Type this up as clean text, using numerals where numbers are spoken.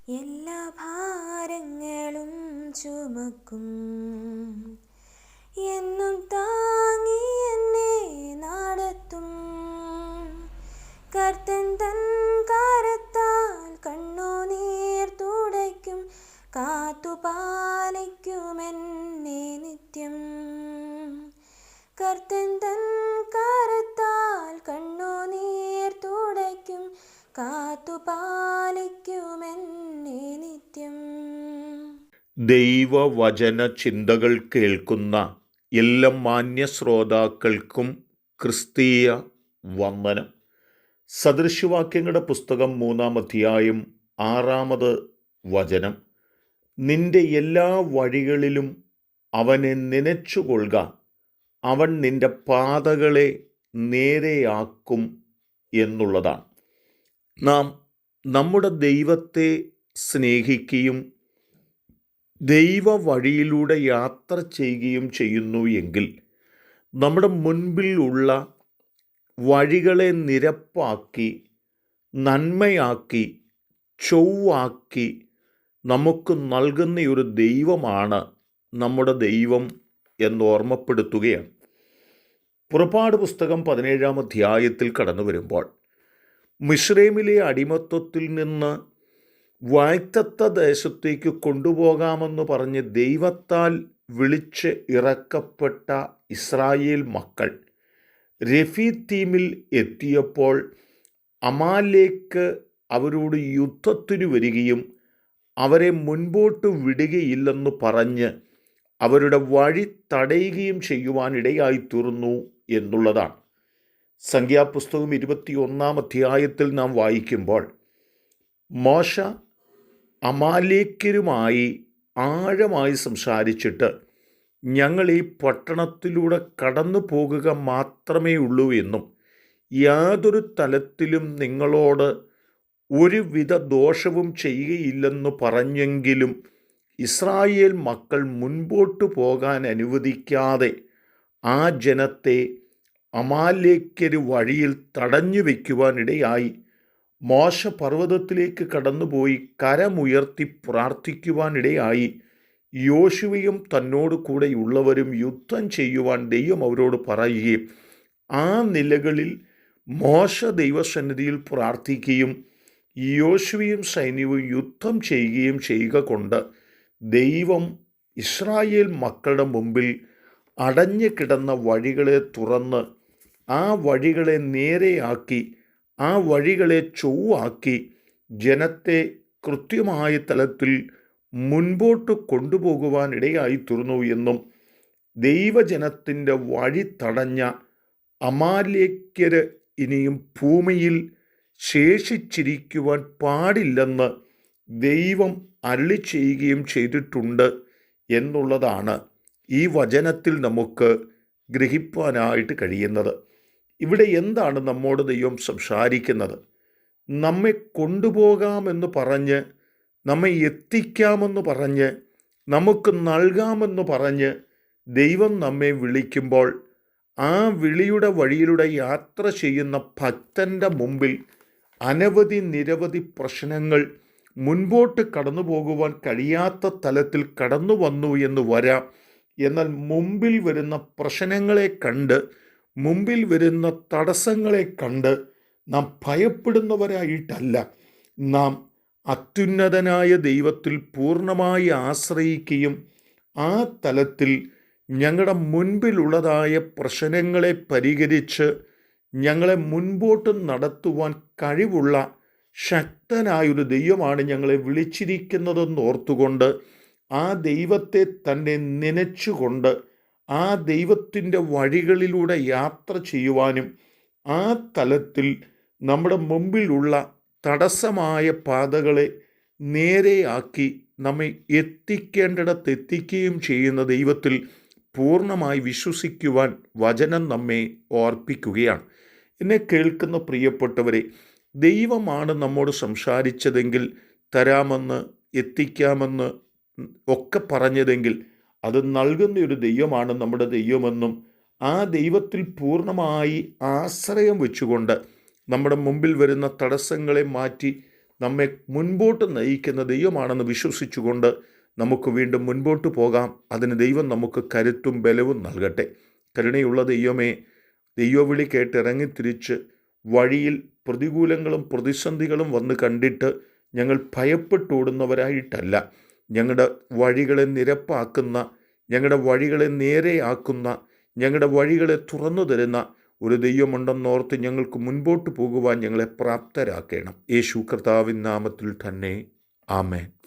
എല്ലാ ഭാരങ്ങളും ചുമക്കും, എന്നും താങ്ങി എന്നെ നടത്തും. കർത്തൻ തൻ കരത്താൽ കണ്ണുനീർ തുടയ്ക്കും, കാത്തുപാലിക്കുമെന്നെ നിത്യം. കർത്തൻ തൻ കരത്താൽ കണ്ണുനീർ തുടയ്ക്കും, കാത്തുപാലിക്കുമെന്നെ നിത്യം. ദൈവവചന ചിന്തകൾ കേൾക്കുന്ന എല്ലാ മാന്യ ശ്രോതാക്കൾക്കും ക്രിസ്തീയ വന്ദനം. സദൃശവാക്യങ്ങളുടെ പുസ്തകം 3-ാം അധ്യായം 6-ാമത് വചനം. നിന്റെ എല്ലാ വഴികളിലും അവനെ നനച്ചുകൊള്ളുക, അവൻ നിന്റെ പാതകളെ നേരെയാക്കും എന്നുള്ളതാണ്. നാം നമ്മുടെ ദൈവത്തെ സ്നേഹിക്കുകയും ദൈവ വഴിയിലൂടെ യാത്ര ചെയ്യുകയും ചെയ്യുന്നു എങ്കിൽ നമ്മുടെ മുൻപിൽ ഉള്ള വഴികളെ നിരപ്പാക്കി, നന്മയാക്കി, ചൊവ്വാക്കി നമുക്ക് നൽകുന്ന ഒരു ദൈവമാണ് നമ്മുടെ ദൈവം എന്ന് ഓർമ്മപ്പെടുത്തുകയാണ്. പുറപ്പാട് പുസ്തകം 17-ാം അധ്യായത്തിൽ കടന്നു വരുമ്പോൾ മിസ്രൈമിലെ അടിമത്വത്തിൽ നിന്ന് വാഗ്ദത്ത ദേശത്തേക്ക് കൊണ്ടുപോകാമെന്ന് പറഞ്ഞ് ദൈവത്താൽ വിളിച്ച് ഇറക്കപ്പെട്ട ഇസ്രായേൽ മക്കൾ രഫീദീമിൽ എത്തിയപ്പോൾ അമാലേക്ക് അവരോട് യുദ്ധത്തിന് വരികയും അവരെ മുൻപോട്ട് വിടുകയില്ലെന്ന് പറഞ്ഞ് അവരുടെ വഴി തടയുകയും ചെയ്യുവാനിടയായി തീർന്നു എന്നുള്ളതാണ്. സംഖ്യാപുസ്തകം 21-ാം അധ്യായത്തിൽ നാം വായിക്കുമ്പോൾ മോശ അമാലേക്യരുമായി ആഴമായി സംസാരിച്ചിട്ട് ഞങ്ങൾ ഈ പട്ടണത്തിലൂടെ കടന്നു പോകുക മാത്രമേ ഉള്ളൂ എന്നും യാതൊരു തലത്തിലും നിങ്ങളോട് ഒരുവിധ ദോഷവും ചെയ്യുകയില്ലെന്ന് പറഞ്ഞെങ്കിലും ഇസ്രായേൽ മക്കൾ മുൻപോട്ട് പോകാൻ അനുവദിക്കാതെ ആ ജനത്തെ അമാലേക്യര് വഴിയിൽ തടഞ്ഞു വയ്ക്കുവാനിടയായി മോശ പർവ്വതത്തിലേക്ക് കടന്നുപോയി കരമുയർത്തി പ്രാർത്ഥിക്കുവാനിടയായി യോശുവയും തന്നോട് കൂടെയുള്ളവരും യുദ്ധം ചെയ്യുവാൻ ദൈവം അവരോട് പറയുകയും ആ നിലകളിൽ മോശ ദൈവസന്നിധിയിൽ പ്രാർത്ഥിക്കുകയും യോശുവയും സൈന്യവും യുദ്ധം ചെയ്യുകയും ചെയ്യുക കൊണ്ട് ദൈവം ഇസ്രായേൽ മക്കളുടെ മുമ്പിൽ അടഞ്ഞു കിടന്ന വഴികളെ തുറന്ന് ആ വഴികളെ നേരെയാക്കി, ആ വഴികളെ ചൊവ്വാക്കി ജനത്തെ കൃത്യമായ തലത്തിൽ മുൻപോട്ട് കൊണ്ടുപോകുവാനിടയായി തീർന്നു എന്നും ദൈവജനത്തിൻ്റെ വഴി തടഞ്ഞ അമാലേക്യര് ഇനിയും ഭൂമിയിൽ ശേഷിച്ചിരിക്കുവാൻ പാടില്ലെന്ന് ദൈവം അരുളി ചെയ്യുകയും ചെയ്തിട്ടുണ്ട് എന്നുള്ളതാണ് ഈ വചനത്തിൽ നമുക്ക് ഗ്രഹിപ്പാനായിട്ട് കഴിയുന്നത്. ഇവിടെ എന്താണ് നമ്മോട് ദൈവം സംസാരിക്കുന്നത്? നമ്മെ കൊണ്ടുപോകാമെന്ന് പറഞ്ഞ്, നമ്മെ എത്തിക്കാമെന്ന് പറഞ്ഞ്, നമുക്ക് നൽകാമെന്ന് പറഞ്ഞ് ദൈവം നമ്മെ വിളിക്കുമ്പോൾ ആ വിളിയുടെ വഴിയിലൂടെ യാത്ര ചെയ്യുന്ന ഭക്തൻ്റെ മുമ്പിൽ നിരവധി പ്രശ്നങ്ങൾ മുൻപോട്ട് കടന്നു പോകുവാൻ കഴിയാത്ത തലത്തിൽ കടന്നു വന്നു എന്ന് വരാം. എന്നാൽ മുമ്പിൽ വരുന്ന പ്രശ്നങ്ങളെ കണ്ട്, മുമ്പിൽ വരുന്ന തടസ്സങ്ങളെ കണ്ട് നാം ഭയപ്പെടുന്നവരായിട്ടല്ല, നാം അത്യുന്നതനായ ദൈവത്തിൽ പൂർണ്ണമായി ആശ്രയിക്കുകയും ആ തലത്തിൽ ഞങ്ങളുടെ മുൻപിലുള്ളതായ പ്രശ്നങ്ങളെ പരിഹരിച്ച് ഞങ്ങളെ മുൻപോട്ട് നടത്തുവാൻ കഴിവുള്ള ശക്തനായൊരു ദൈവമാണ് ഞങ്ങളെ വിളിച്ചിരിക്കുന്നതെന്ന് ഓർത്തുകൊണ്ട് ആ ദൈവത്തെ തന്നെ നനച്ചുകൊണ്ട് ആ ദൈവത്തിൻ്റെ വഴികളിലൂടെ യാത്ര ചെയ്യുവാനും ആ തലത്തിൽ നമ്മുടെ മുമ്പിലുള്ള തടസ്സമായ പാതകളെ നേരെയാക്കി നമ്മെ എത്തിക്കേണ്ടിടത്ത് എത്തിക്കുകയും ചെയ്യുന്ന ദൈവത്തിൽ പൂർണ്ണമായി വിശ്വസിക്കുവാൻ വചനം നമ്മെ ഓർപ്പിക്കുകയാണ്. എന്നെ കേൾക്കുന്ന പ്രിയപ്പെട്ടവരെ, ദൈവമാണ് നമ്മോട് സംസാരിച്ചതെങ്കിൽ, തരാമെന്ന്, എത്തിക്കാമെന്ന് ഒക്കെ പറഞ്ഞതെങ്കിൽ അത് നൽകുന്ന ഒരു ദൈവമാണ് നമ്മുടെ ദൈവമെന്നും ആ ദൈവത്തിൽ പൂർണ്ണമായി ആശ്രയം വെച്ചുകൊണ്ട് നമ്മുടെ മുമ്പിൽ വരുന്ന തടസ്സങ്ങളെ മാറ്റി നമ്മെ മുൻപോട്ട് നയിക്കുന്ന ദൈവമാണെന്ന് വിശ്വസിച്ചുകൊണ്ട് നമുക്ക് വീണ്ടും മുൻപോട്ട് പോകാം. അതിന് ദൈവം നമുക്ക് കരുത്തും ബലവും നൽകട്ടെ. കരുണയുള്ള ദൈവമേ, ദൈവവിളി കേട്ട് ഇറങ്ങിത്തിരിച്ച് വഴിയിൽ പ്രതികൂലങ്ങളും പ്രതിസന്ധികളും വന്ന് കണ്ടിട്ട് ഞങ്ങൾ ഭയപ്പെട്ടോടുന്നവരായിട്ടല്ല, ഞങ്ങളുടെ വഴികളെ നിരപ്പാക്കുന്ന, ഞങ്ങളുടെ വഴികളെ നേരെയാക്കുന്ന, ഞങ്ങളുടെ വഴികളെ തുറന്നു തരുന്ന ഒരു ദൈവമുണ്ടെന്നോർത്ത് ഞങ്ങൾക്ക് മുൻപോട്ട് പോകുവാൻ ഞങ്ങളെ പ്രാപ്തരാക്കണം. യേശു കർത്താവിൻ നാമത്തിൽ തന്നെ. ആമേൻ.